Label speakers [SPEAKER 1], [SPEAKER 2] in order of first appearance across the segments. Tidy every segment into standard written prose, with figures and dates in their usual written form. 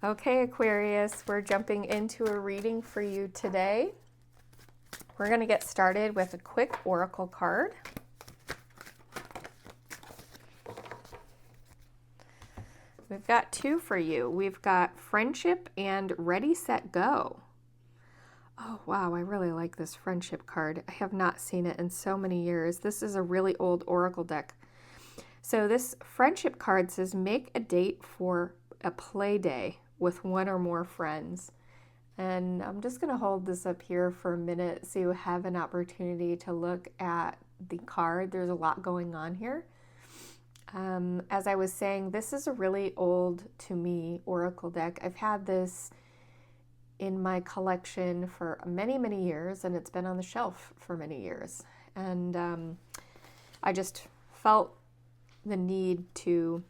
[SPEAKER 1] Okay, Aquarius, we're jumping into a reading for you today. We're going to get started with a quick oracle card. We've got two for you. We've got friendship and ready, set, go. Oh, wow, I really like this friendship card. I have not seen it in so many years. This is a really old oracle deck. So this friendship card says, make a date for a play day with one or more friends. And I'm just going to hold this up here for a minute so you have an opportunity to look at the card. There's a lot going on here. As I was saying, this is a really old, to me, oracle deck. I've had this in my collection for many, many years, and it's been on the shelf for many years. And I just felt the need to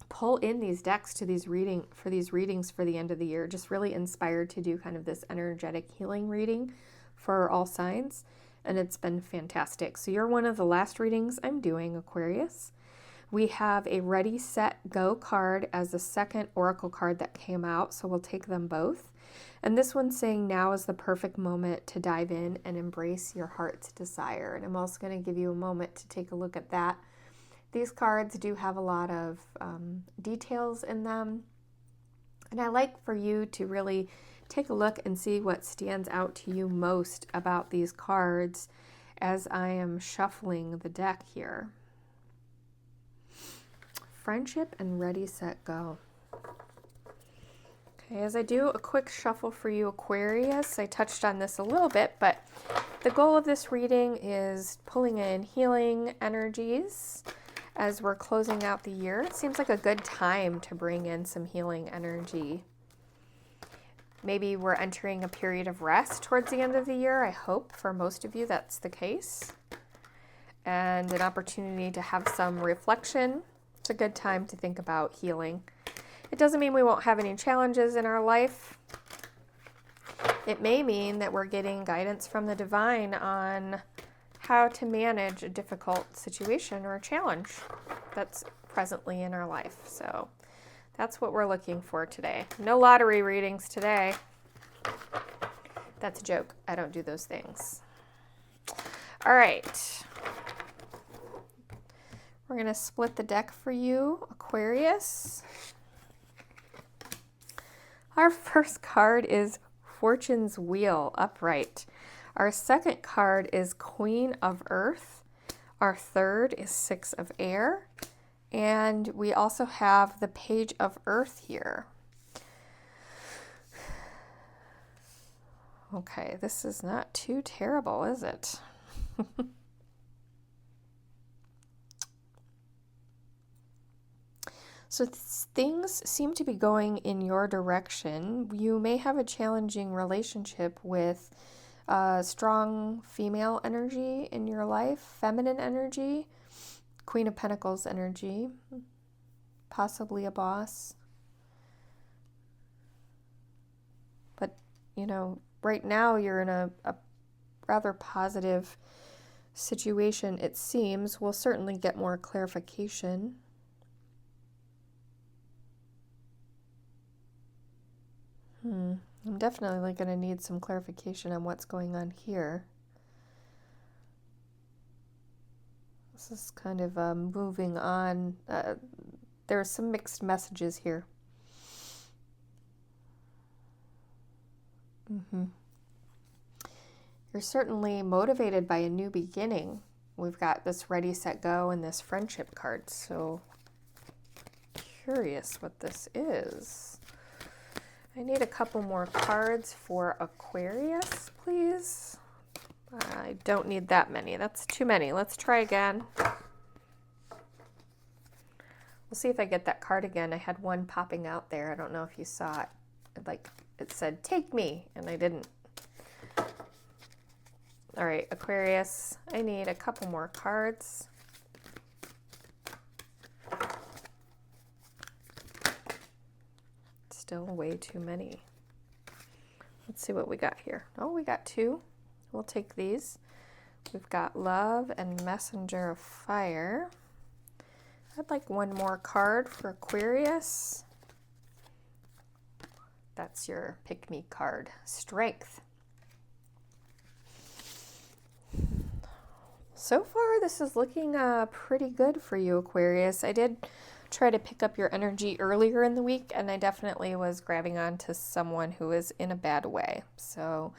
[SPEAKER 1] pull in these decks to these readings for the end of the year. Just really inspired to do kind of this energetic healing reading for all signs, and it's been fantastic. So you're one of the last readings I'm doing, Aquarius. We have a ready, set, go card as the second oracle card that came out, so we'll take them both. And this one's saying now is the perfect moment to dive in and embrace your heart's desire. And I'm also going to give you a moment to take a look at that. These cards do have a lot of details in them, and I like for you to really take a look and see what stands out to you most about these cards as I am shuffling the deck here. Friendship and ready, set, go. Okay, as I do a quick shuffle for you, Aquarius, I touched on this a little bit, but the goal of this reading is pulling in healing energies as we're closing out the year. It seems like a good time to bring in some healing energy. Maybe we're entering a period of rest towards the end of the year. I hope for most of you that's the case. And an opportunity to have some reflection. It's a good time to think about healing. It doesn't mean we won't have any challenges in our life. It may mean that we're getting guidance from the divine on how to manage a difficult situation or a challenge that's presently in our life. So that's what we're looking for today. No lottery readings today. That's a joke. I don't do those things. All right. We're going to split the deck for you, Aquarius. Our first card is Fortune's Wheel, upright. Our second card is Queen of Earth. Our third is Six of Air. And we also have the Page of Earth here. Okay, this is not too terrible, is it? So things seem to be going in your direction. You may have a challenging relationship with strong female energy in your life, feminine energy, Queen of Pentacles energy, possibly a boss. But, you know, right now you're in a rather positive situation, it seems. We'll certainly get more clarification. I'm definitely going to need some clarification on what's going on here. This is kind of moving on. There are some mixed messages here. You're certainly motivated by a new beginning. We've got this ready, set, go and this friendship card. So curious what this is. I need a couple more cards for Aquarius, please. I don't need that many. That's too many. Let's try again. We'll see if I get that card again. I had one popping out there. I don't know if you saw it. Like it said, take me, and I didn't. All right, Aquarius, I need a couple more cards. Still way too many. Let's see what we got here. Oh, we got two. We'll take these. We've got Love and Messenger of Fire. I'd like one more card for Aquarius. That's your pick-me card. Strength. So far, this is looking pretty good for you, Aquarius. I did try to pick up your energy earlier in the week, and I definitely was grabbing onto someone who is in a bad way. So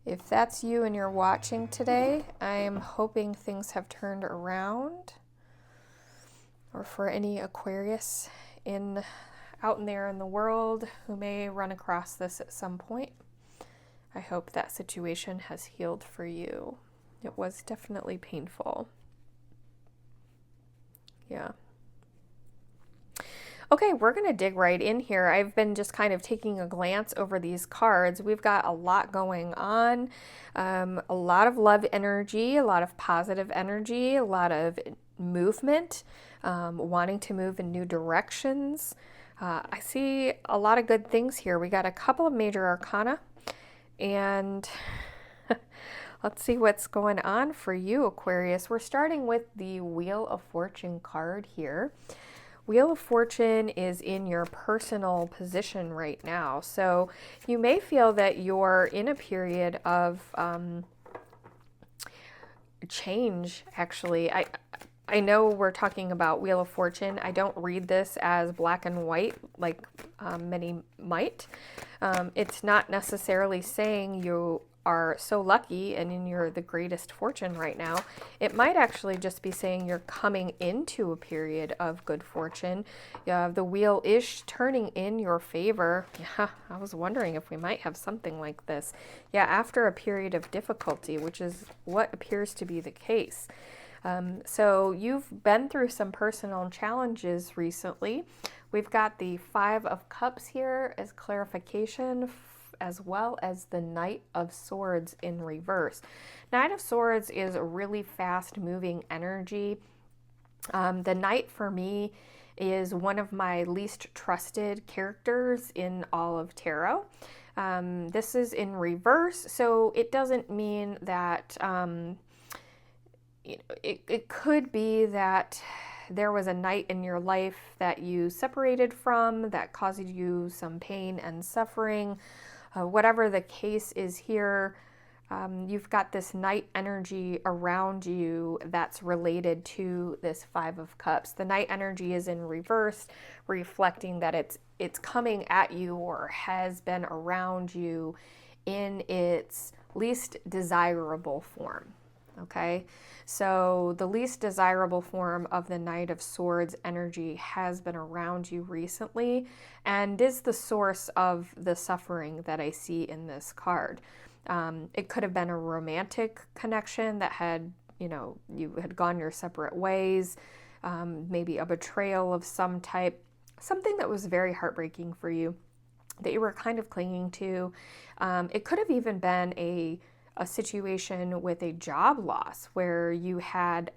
[SPEAKER 1] if that's you and you're watching today, I'm hoping things have turned around. Or for any Aquarius out in there in the world who may run across this at some point, I hope that situation has healed for you. It was definitely painful. Yeah. Okay, we're going to dig right in here. I've been just kind of taking a glance over these cards. We've got a lot going on, a lot of love energy, a lot of positive energy, a lot of movement, wanting to move in new directions. I see a lot of good things here. We got a couple of major arcana, and let's see what's going on for you, Aquarius. We're starting with the Wheel of Fortune card here. Wheel of Fortune is in your personal position right now. So you may feel that you're in a period of change, actually. I know we're talking about Wheel of Fortune. I don't read this as black and white like many might. It's not necessarily saying you are so lucky and you're the greatest fortune right now. It might actually just be saying you're coming into a period of good fortune. The wheel is turning in your favor. Yeah, I was wondering if we might have something like this. Yeah, after a period of difficulty, which is what appears to be the case. So you've been through some personal challenges recently. We've got the Five of Cups here as clarification, as well as the Knight of Swords in reverse. Knight of Swords is a really fast moving energy. The Knight for me is one of my least trusted characters in all of tarot. This is in reverse, so it doesn't mean that it could be that there was a knight in your life that you separated from that caused you some pain and suffering. Whatever the case is here, you've got this knight energy around you that's related to this Five of Cups. The knight energy is in reverse, reflecting that it's coming at you or has been around you in its least desirable form. Okay, so the least desirable form of the Knight of Swords energy has been around you recently and is the source of the suffering that I see in this card. It could have been a romantic connection that had, you had gone your separate ways, maybe a betrayal of some type, something that was very heartbreaking for you that you were kind of clinging to. It could have even been a situation with a job loss where you had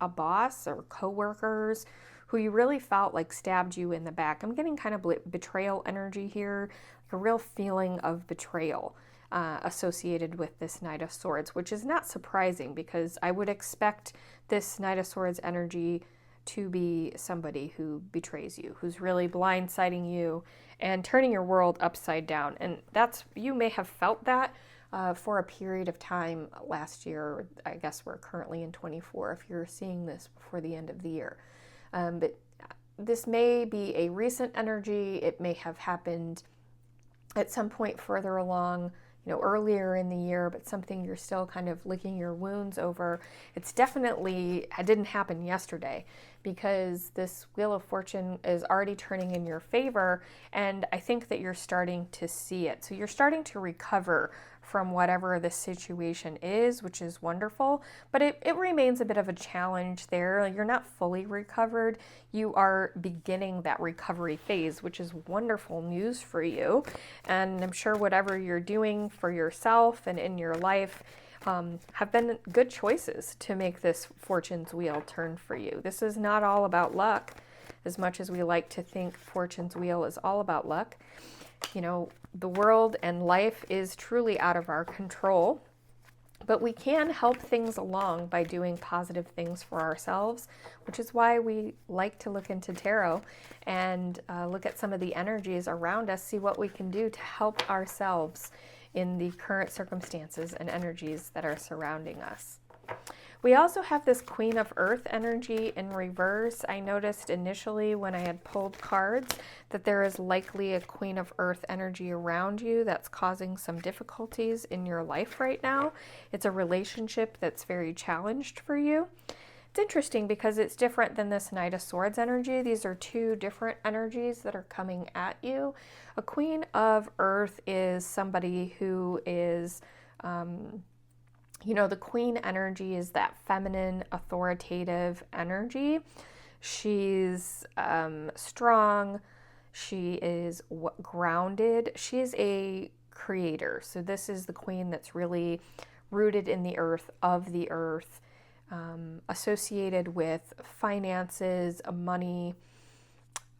[SPEAKER 1] a boss or coworkers who you really felt like stabbed you in the back. I'm getting kind of betrayal energy here, like a real feeling of betrayal associated with this Knight of Swords, which is not surprising because I would expect this Knight of Swords energy to be somebody who betrays you, who's really blindsiding you and turning your world upside down. And you may have felt that for a period of time last year. I guess we're currently in 24 if you're seeing this before the end of the year. But this may be a recent energy. It may have happened at some point further along, earlier in the year, but something you're still kind of licking your wounds over. It didn't happen yesterday because this Wheel of Fortune is already turning in your favor, and I think that you're starting to see it. So you're starting to recover from whatever the situation is, which is wonderful, but it remains a bit of a challenge there. You're not fully recovered. You are beginning that recovery phase, which is wonderful news for you. And I'm sure whatever you're doing for yourself and in your life have been good choices to make this fortune's wheel turn for you. This is not all about luck, as much as we like to think fortune's wheel is all about luck. The world and life is truly out of our control, But we can help things along by doing positive things for ourselves, which is why we like to look into tarot and look at some of the energies around us, see what we can do to help ourselves in the current circumstances and energies that are surrounding us. We also have this Queen of Earth energy in reverse. I noticed initially when I had pulled cards that there is likely a Queen of Earth energy around you that's causing some difficulties in your life right now. It's a relationship that's very challenged for you. It's interesting because it's different than this Knight of Swords energy. These are two different energies that are coming at you. A Queen of Earth is somebody who is... the Queen energy is that feminine, authoritative energy. She's strong. She is grounded. She's a creator. So this is the Queen that's really rooted in the earth, of the earth, associated with finances, money,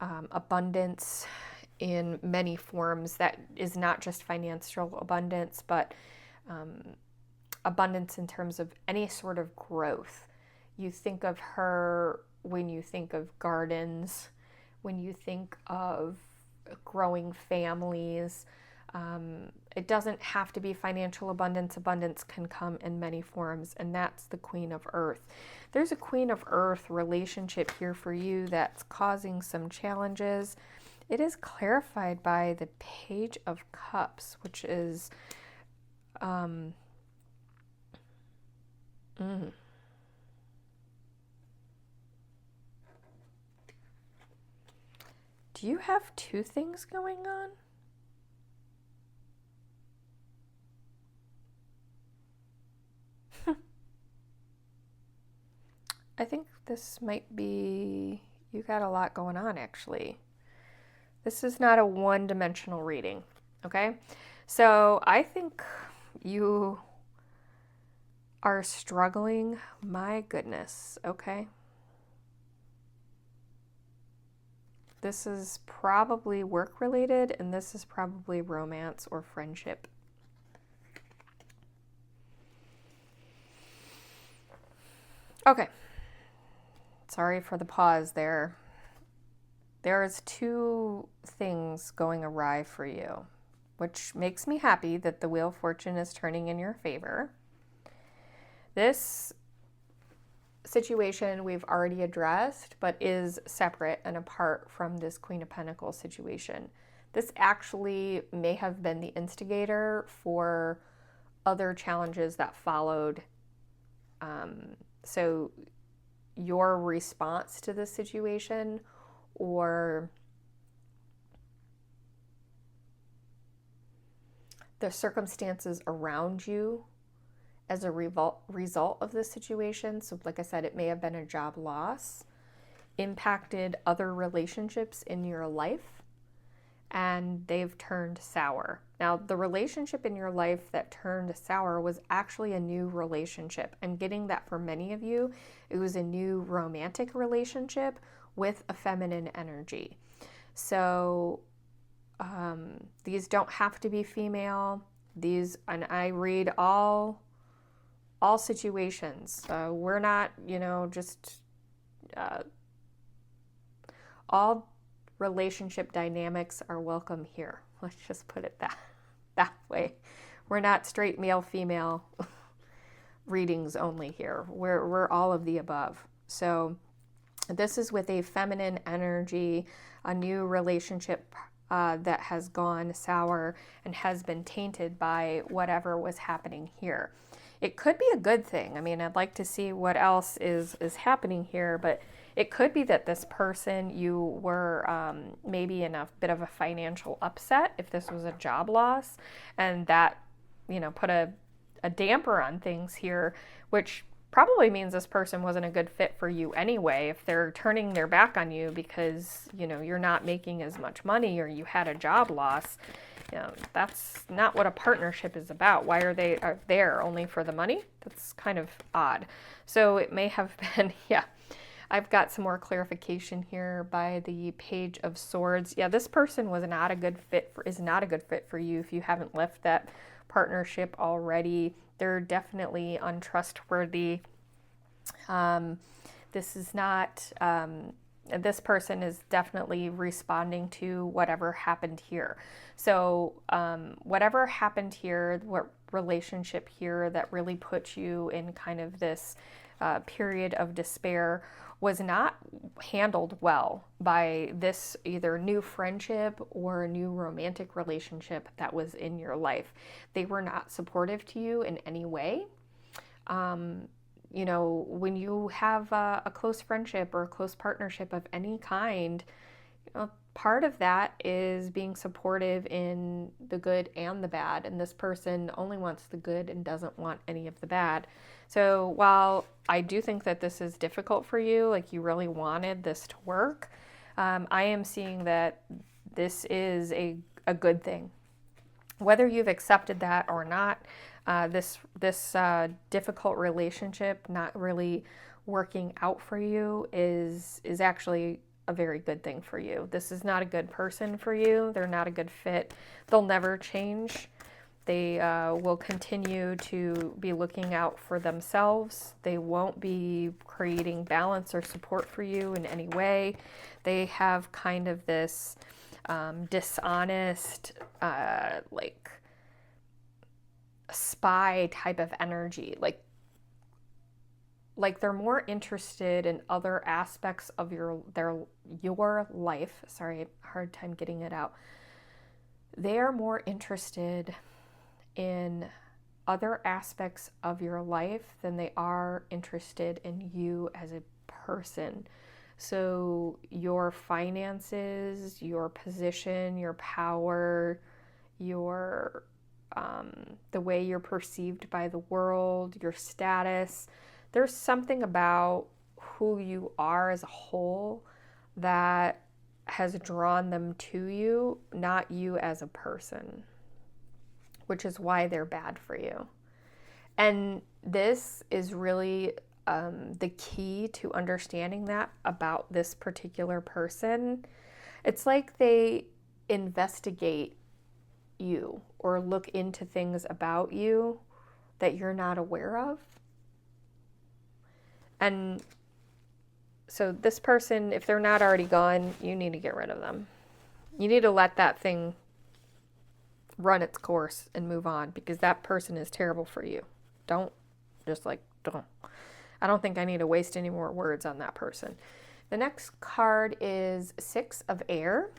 [SPEAKER 1] abundance in many forms. That is not just financial abundance, but abundance in terms of any sort of growth. You think of her when you think of gardens, when you think of growing families. It doesn't have to be financial abundance. Abundance can come in many forms, and that's the Queen of Earth. There's a Queen of Earth relationship here for you that's causing some challenges. It is clarified by the Page of Cups, which is Do you have two things going on? I think this might be, you got a lot going on actually. This is not a one-dimensional reading, okay? So I think you are struggling. My goodness, okay? This is probably work-related, and this is probably romance or friendship. Okay. Sorry for the pause there. There's two things going awry for you, which makes me happy that the Wheel of Fortune is turning in your favor. This situation we've already addressed, but is separate and apart from this Queen of Pentacles situation. This actually may have been the instigator for other challenges that followed. So your response to this situation, or the circumstances around you as a result of this situation. So like I said, it may have been a job loss, impacted other relationships in your life, and they've turned sour. Now, the relationship in your life that turned sour was actually a new relationship. I'm getting that for many of you. It was a new romantic relationship with a feminine energy. So these don't have to be female. These, and I read all situations. We're not, just all relationship dynamics are welcome here. Let's just put it that way. We're not straight male female readings only here. We're all of the above. So this is with a feminine energy, a new relationship that has gone sour and has been tainted by whatever was happening here. It could be a good thing. I mean, I'd like to see what else is happening here, but it could be that this person, you were maybe in a bit of a financial upset if this was a job loss, and that, put a damper on things here, which probably means this person wasn't a good fit for you anyway. If they're turning their back on you because, you're not making as much money or you had a job loss, that's not what a partnership is about. Why are they there? Only for the money? That's kind of odd. So it may have been, I've got some more clarification here by the Page of Swords. Yeah, this person is not a good fit for you if you haven't left that partnership already. They're definitely untrustworthy. This is not, this person is definitely responding to whatever happened here. So whatever happened here, what relationship here that really put you in kind of this period of despair was not handled well by this either new friendship or new romantic relationship that was in your life. They were not supportive to you in any way. You know, when you have a close friendship or a close partnership of any kind, you know, part of that is being supportive in the good and the bad. And this person only wants the good and doesn't want any of the bad. So while I do think that this is difficult for you, like you really wanted this to work, I am seeing that this is a good thing. Whether you've accepted that or not, this difficult relationship not really working out for you is actually a very good thing for you. This is not a good person for you. They're not a good fit. They'll never change. They will continue to be looking out for themselves. They won't be creating balance or support for you in any way. They have kind of this dishonest, like spy type of energy. Like they're more interested in other aspects of your life. Sorry, hard time getting it out. They are more interested in other aspects of your life than they are interested in you as a person. So your finances, your position, your power, your the way you're perceived by the world, your status. There's something about who you are as a whole that has drawn them to you, not you as a person, which is why they're bad for you. And this is really the key to understanding that about this particular person. It's like they investigate you or look into things about you that you're not aware of. And so this person, if they're not already gone, you need to get rid of them. You need to let that thing run its course and move on, because that person is terrible for you. Don't. I don't think I need to waste any more words on that person. The next card is Six of Air.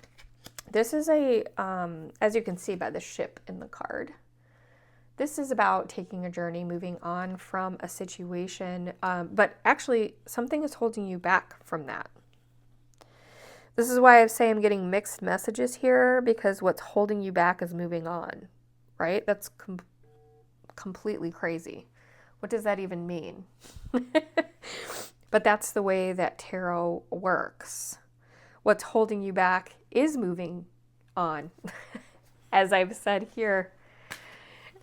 [SPEAKER 1] This is as you can see by the ship in the card, this is about taking a journey, moving on from a situation, but actually something is holding you back from that. This is why I say I'm getting mixed messages here, because what's holding you back is moving on, right? That's completely crazy. What does that even mean? But that's the way that tarot works. What's holding you back is moving on. As I've said here,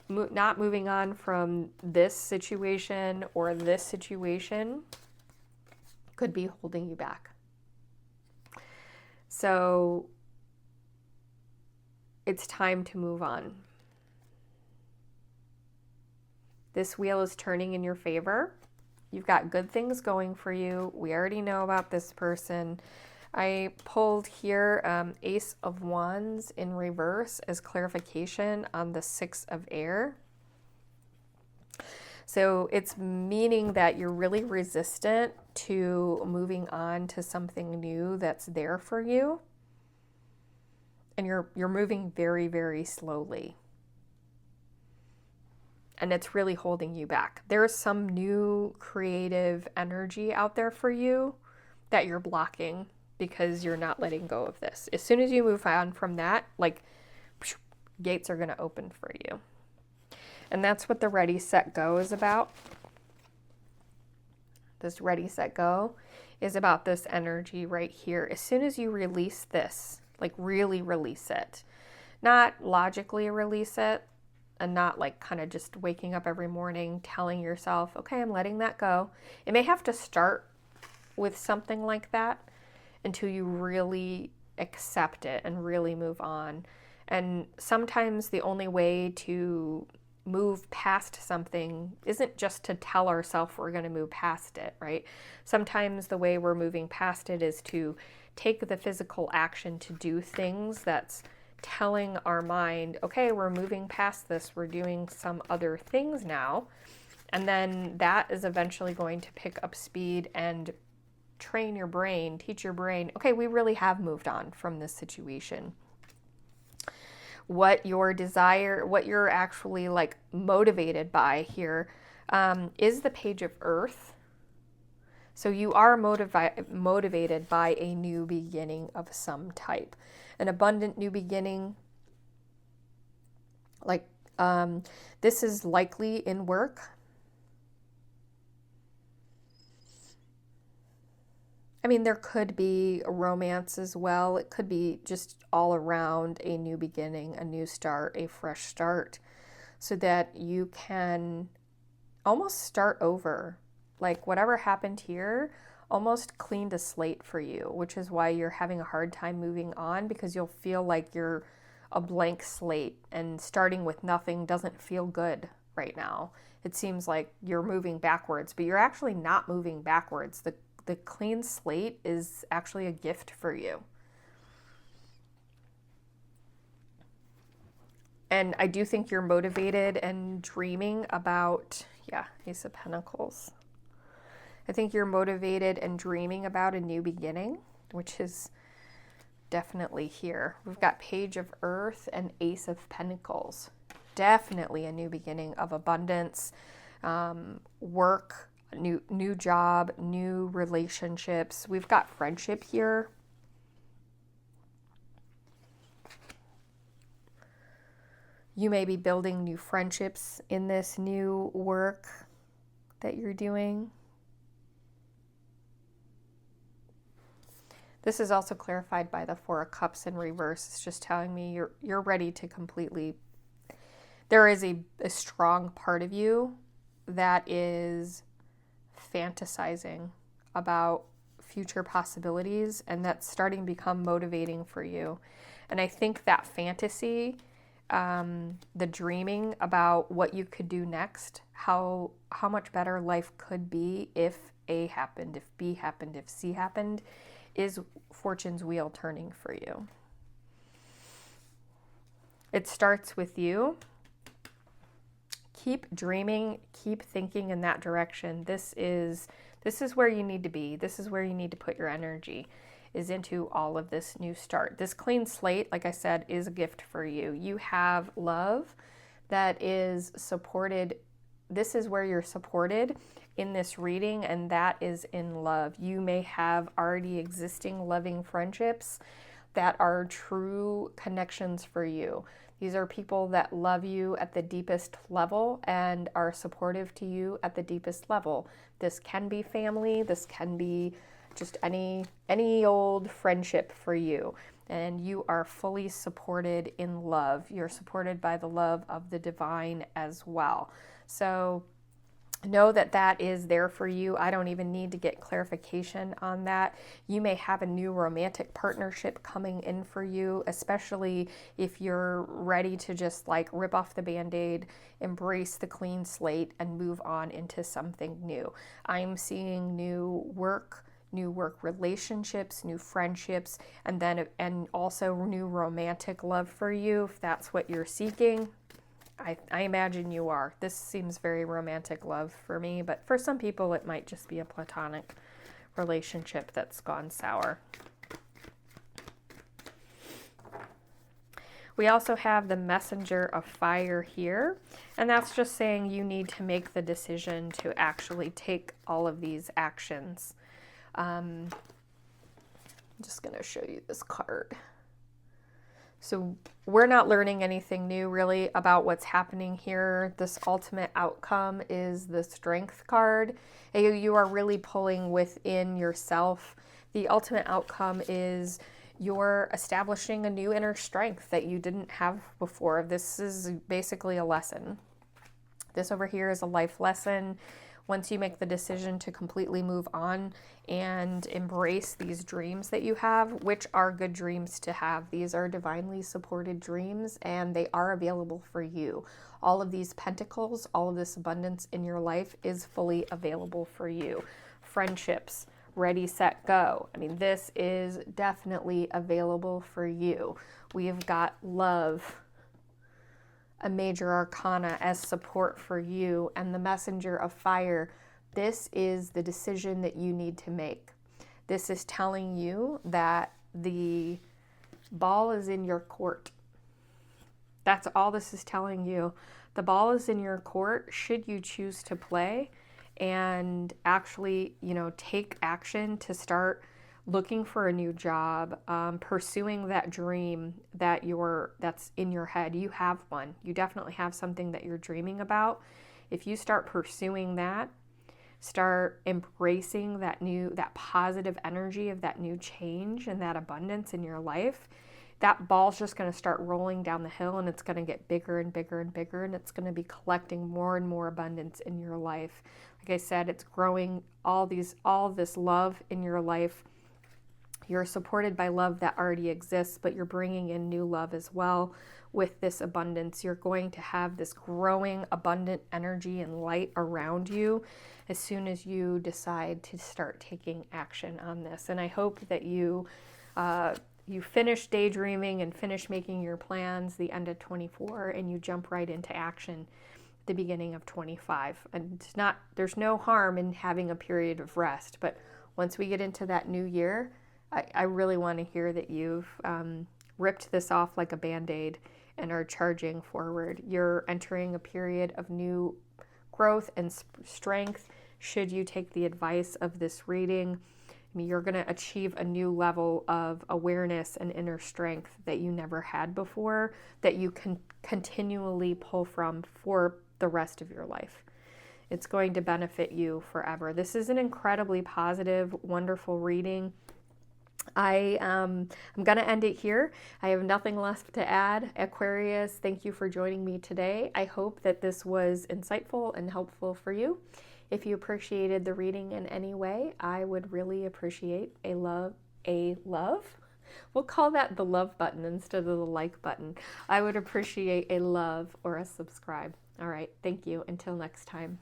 [SPEAKER 1] not moving on from this situation or this situation could be holding you back. So it's time to move on. This wheel is turning in your favor. You've got good things going for you. We already know about this person. I pulled here Ace of Wands in reverse as clarification on the Six of Air. So it's meaning that you're really resistant to moving on to something new that's there for you. And you're moving very, very slowly. And it's really holding you back. There's some new creative energy out there for you that you're blocking because you're not letting go of this. As soon as you move on from that, like, gates are going to open for you. And that's what the Ready, Set, Go is about. This Ready, Set, Go is about this energy right here. As soon as you release this, like really release it, not logically release it, and not like kind of just waking up every morning telling yourself, okay, I'm letting that go. It may have to start with something like that until you really accept it and really move on. And sometimes the only way to move past something isn't just to tell ourselves we're going to move past it, right? Sometimes the way we're moving past it is to take the physical action to do things that's telling our mind, okay, we're moving past this, we're doing some other things now. And then that is eventually going to pick up speed and train your brain, teach your brain, okay, we really have moved on from this situation. What your desire, what you're actually like motivated by here is the Page of Earth. So you are motivated by a new beginning of some type, an abundant new beginning. Like this is likely in work. I mean, there could be a romance as well. It could be just all around a new beginning, a new start, a fresh start, so that you can almost start over. Like whatever happened here almost cleaned a slate for you, which is why you're having a hard time moving on, because you'll feel like you're a blank slate, and starting with nothing doesn't feel good right now. It seems like you're moving backwards, but you're actually not moving backwards. The clean slate is actually a gift for you. And I do think you're motivated and dreaming about, yeah, Ace of Pentacles. I think you're motivated and dreaming about a new beginning, which is definitely here. We've got Page of Earth and Ace of Pentacles. Definitely a new beginning of abundance, work, new job, new relationships. We've got friendship here. You may be building new friendships in this new work that you're doing. This is also clarified by the Four of Cups in reverse. It's just telling me you're ready to completely... There is a strong part of you that is fantasizing about future possibilities, and that's starting to become motivating for you. And I think that fantasy, the dreaming about what you could do next, how much better life could be if A happened, if B happened, if C happened, is fortune's wheel turning for you. It starts with you. Keep dreaming, keep thinking in that direction. This is where you need to be. This is where you need to put your energy, is into all of this new start. This clean slate, like I said, is a gift for you. You have love that is supported. This is where you're supported in this reading, and that is in love. You may have already existing loving friendships that are true connections for you. These are people that love you at the deepest level and are supportive to you at the deepest level. This can be family. This can be just any old friendship for you. And you are fully supported in love. You're supported by the love of the divine as well. So know that that is there for you. I don't even need to get clarification on that. You may have a new romantic partnership coming in for you, especially if you're ready to just like rip off the Band-Aid, embrace the clean slate, and move on into something new. I'm seeing new work relationships, new friendships, and also new romantic love for you, if that's what you're seeking. I imagine you are. This seems very romantic love for me, but for some people it might just be a platonic relationship that's gone sour. We also have the Messenger of Fire here, and that's just saying you need to make the decision to actually take all of these actions. I'm just going to show you this card. So we're not learning anything new really about what's happening here. This ultimate outcome is the Strength card. You are really pulling within yourself. The ultimate outcome is you're establishing a new inner strength that you didn't have before. This is basically a lesson. This over here is a life lesson. Once you make the decision to completely move on and embrace these dreams that you have, which are good dreams to have. These are divinely supported dreams and they are available for you. All of these pentacles, all of this abundance in your life is fully available for you. Friendships, ready, set, go. I mean, this is definitely available for you. We've got love, a major arcana as support for you, and the messenger of fire. This is the decision that you need to make. This is telling you that the ball is in your court. That's all this is telling you. The ball is in your court should you choose to play and actually, take action to start looking for a new job, pursuing that dream that's in your head. You have one. You definitely have something that you're dreaming about. If you start pursuing that, start embracing that positive energy of that new change and that abundance in your life, that ball's just going to start rolling down the hill, and it's going to get bigger and bigger and bigger, and it's going to be collecting more and more abundance in your life. Like I said, it's growing all this love in your life. You're supported by love that already exists, but you're bringing in new love as well with this abundance. You're going to have this growing, abundant energy and light around you as soon as you decide to start taking action on this. And I hope that you finish daydreaming and finish making your plans the end of 24, and you jump right into action the beginning of 25. And there's no harm in having a period of rest, but once we get into that new year, I really want to hear that you've ripped this off like a Band-Aid and are charging forward. You're entering a period of new growth and strength. Should you take the advice of this reading, you're going to achieve a new level of awareness and inner strength that you never had before, that you can continually pull from for the rest of your life. It's going to benefit you forever. This is an incredibly positive, wonderful reading. I'm going to end it here. I have nothing left to add. Aquarius, thank you for joining me today. I hope that this was insightful and helpful for you. If you appreciated the reading in any way, I would really appreciate a love. We'll call that the love button instead of the like button. I would appreciate a love or a subscribe. All right. Thank you. Until next time.